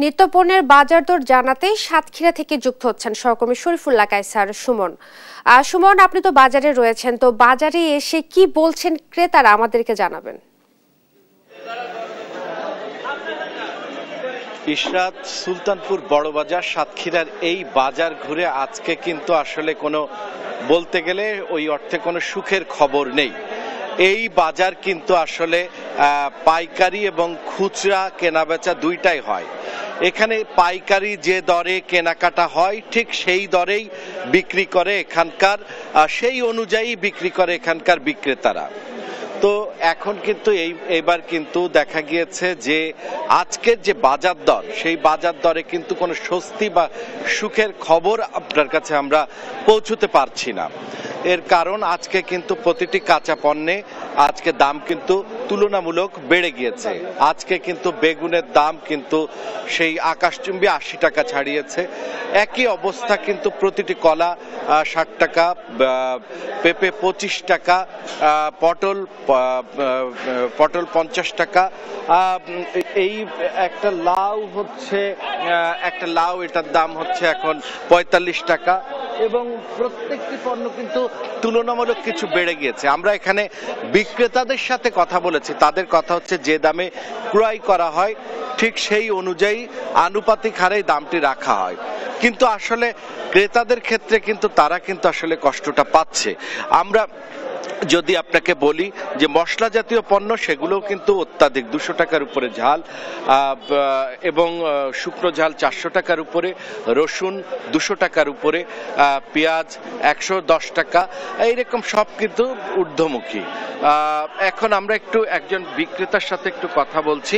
নিত্যপণ্যের বাজার দর জানাতে সাতক্ষীরা থেকে যুক্ত হচ্ছেন সহকর্মী শরীফুল্লাহ কায়সার সুমন। সুমন, আপনি তো বাজারে রয়েছেন, তো বাজারে এসে কি বলছেন ক্রেতারা আমাদেরকে জানাবেন। ইশরাত, সুলতানপুর বড় বাজার সাতক্ষীরার এই বাজার ঘুরে আজকে কিন্তু আসলে কোনো বলতে গেলে ওই অর্থে কোনো সুখের খবর নেই। এই বাজার কিন্তু আসলে পাইকারি এবং খুচরা কেনাবেচা দুইটাই হয়। এখানে পাইকারি যে দরে কেনাকাটা হয় ঠিক সেই দরেই বিক্রি করে এখানকার, সেই অনুযায়ী বিক্রি করে এখানকার বিক্রেতারা। তো এখন কিন্তু এইবার কিন্তু দেখা গিয়েছে যে আজকের যে বাজার দর, সেই বাজার দরে কিন্তু কোনো স্বস্তি বা সুখের খবর আপনার কাছে আমরা পৌঁছতে পারছি না। এর কারণ আজকে কিন্তু প্রতিটি কাঁচা পণ্যে আজকে দাম কিন্তু তুলনামূলক বেড়ে গিয়েছে। আজকে কিন্তু বেগুনের দাম কিন্তু সেই আকাশচুম্বী 80 টাকা ছাড়িয়েছে। একই অবস্থা কিন্তু প্রতিটি কলা 60 টাকা, পেঁপে 25 টাকা, পটল 50 টাকা, এই একটা লাউ এটার দাম হচ্ছে এখন 45 টাকা, এবং প্রত্যেকটি পণ্য কিন্তু তুলনামূলক কিছু বেড়ে গিয়েছে। আমরা এখানে বিক্রেতাদের সাথে কথা বলেছি, তাদের কথা হচ্ছে যে দামে ক্রয় করা হয় ঠিক সেই অনুযায়ী আনুপাতিক হারে দামটি রাখা হয়, কিন্তু আসলে ক্রেতাদের ক্ষেত্রে কিন্তু তারা কিন্তু আসলে কষ্টটা পাচ্ছে। আমরা যদি আপনাকে বলি যে মশলা জাতীয় পণ্য, সেগুলোও কিন্তু অত্যাধিক 200 টাকার উপরে ঝাল, এবং শুকনো ঝাল 400 টাকার উপরে, রসুন 200 টাকার উপরে, পেঁয়াজ 110 টাকা, এইরকম সব কিন্তু ঊর্ধ্বমুখী। এখন আমরা একজন বিক্রেতার সাথে একটু কথা বলছি।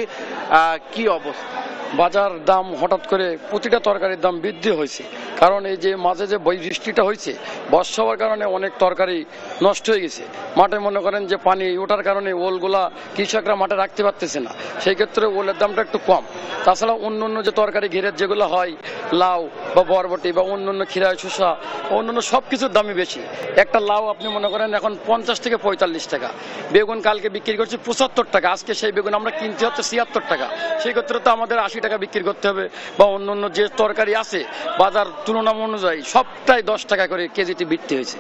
কি অবস্থা? বাজার দাম হঠাৎ করে প্রতিটা তরকারির দাম বৃদ্ধি হয়েছে, কারণ এই যে মাঝে যে বৃষ্টিটা হয়েছে, বর্ষা হওয়ার কারণে অনেক তরকারি নষ্ট হয়ে গেছে। মাঠে মনে করেন যে পানি ওঠার কারণে ওলগুলা কৃষকরা মাঠে রাখতে পারতেছে না, সেই ক্ষেত্রে ওলের দামটা একটু কম। তাছাড়া অন্য যে তরকারি ঘেরের যেগুলো হয়, লাউ বা বরবটি বা অন্য খিরা শসা, অন্য সব কিছুর দামই বেশি। একটা লাউ আপনি মনে করেন এখন 50 থেকে 45 টাকা। বেগুন কালকে বিক্রি করছি 75 টাকা, আজকে সেই বেগুন আমরা কিনতে হচ্ছে 76 টাকা। সেই ক্ষেত্রে তো আমাদের 80 টাকা বিক্রি করতে হবে। বা অন্য যে তরকারি আছে বাজার তুলনা অনুযায়ী সবটাই 10 টাকা করে কেজিতে বৃদ্ধি হয়েছে।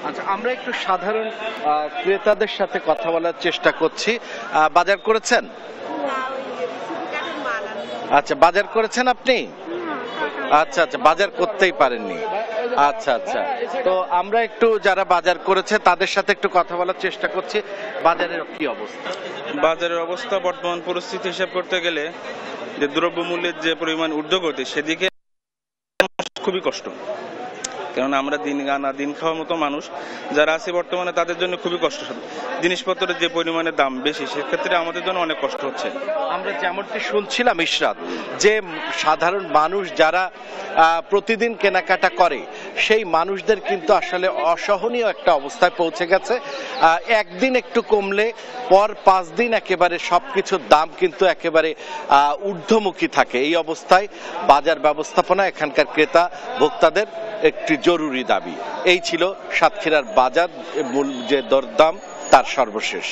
আচ্ছা, আমরা একটু সাধারণ ক্রেতাদের সাথে কথা বলার চেষ্টা করছি। বাজার করেছেন? আচ্ছা, বাজার করেছেন আপনি? আচ্ছা, বাজার করতেই পারেননি। আচ্ছা, তো আমরা একটু যারা বাজার করেছে তাদের সাথে একটু কথা বলার চেষ্টা করছি। বাজারের কি অবস্থা? বাজারের অবস্থা বর্তমান পরিস্থিতি হিসাব করতে গেলে যে দ্রব্যমূল্যের যে পরিমাণ ঊর্ধ্বগতি, সেদিকে খুবই কষ্ট। কেননা আমরা দিন খাওয়ার মতো মানুষ যারা আছে বর্তমানে, তাদের জন্য খুবই কষ্ট। জিনিসপত্রের যে পরিমাণে দাম বেশি, সেক্ষেত্রে আমাদের জন্য অনেক কষ্ট হচ্ছে। আমরা যেমনটি শুনছিলাম ইশরাত, যে সাধারণ মানুষ যারা প্রতিদিন কেনাকাটা করে, সেই মানুষদের কিন্তু আসলে অসহনীয় একটা অবস্থায় পৌঁছে গেছে। একদিন একটু কমলে পর 5 দিন একেবারে সবকিছুর দাম কিন্তু একেবারে ঊর্ধ্বমুখী থাকে। এই অবস্থায় বাজার ব্যবস্থাপনা এখানকার ক্রেতা ভোক্তাদের একটি জরুরি দাবি। এই ছিল সাতক্ষীরার বাজার যে দরদাম, তার সর্বশেষ।